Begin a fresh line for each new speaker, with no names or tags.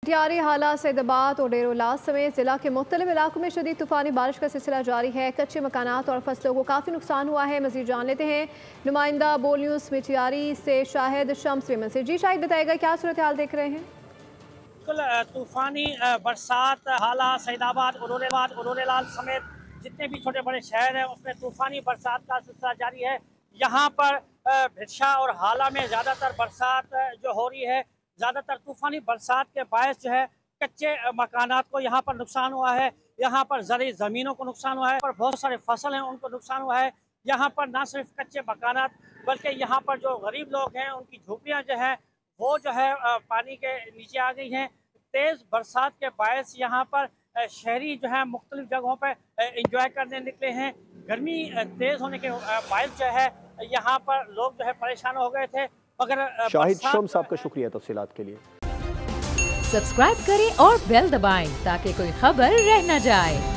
टियारी, हाला, सैदाबाद और डेरोला समेत जिला के मुख्तलिफ इलाकों में शदीद तूफानी बारिश का सिलसिला जारी है। कच्चे मकानात और फसलों को काफ़ी नुकसान हुआ है। मज़ीद जान लेते हैं नुमाइंदा बोल न्यूज़ में टियारी से शाहिद शम्स वेमन से। जी शाहिद, बताएगा क्या सूरत हाल देख रहे हैं?
बिल्कुल, तूफानी बरसात हाला, सैदाबाद, उरोलेलाल समेत जितने भी छोटे बड़े शहर हैं उसमें तूफानी बरसात का सिलसिला जारी है। यहाँ पर भिरशा और हाला में ज़्यादातर बरसात जो हो रही है, ज़्यादातर तूफानी बरसात के बायस जो है कच्चे मकानात को यहाँ पर नुकसान हुआ है। यहाँ पर ज़रूरी ज़मीनों को नुकसान हुआ है, पर बहुत सारे फसल हैं उनको नुकसान हुआ है। यहाँ पर ना सिर्फ कच्चे मकानात बल्कि यहाँ पर जो गरीब लोग हैं उनकी झोपड़ियाँ जो है वो जो है पानी के नीचे आ गई हैं। तेज़ बरसात के बायस यहाँ पर शहरी जो है मुख्तलिफ जगहों पर इंजॉय करने निकले हैं। गर्मी तेज़ होने के बायस जो है यहाँ पर लोग जो है परेशान हो गए थे, मगर
शाहिद शम्स आपका शुक्रिया तफसीलात के लिए।
सब्सक्राइब करें और बेल दबाएं ताकि कोई खबर रह न जाए।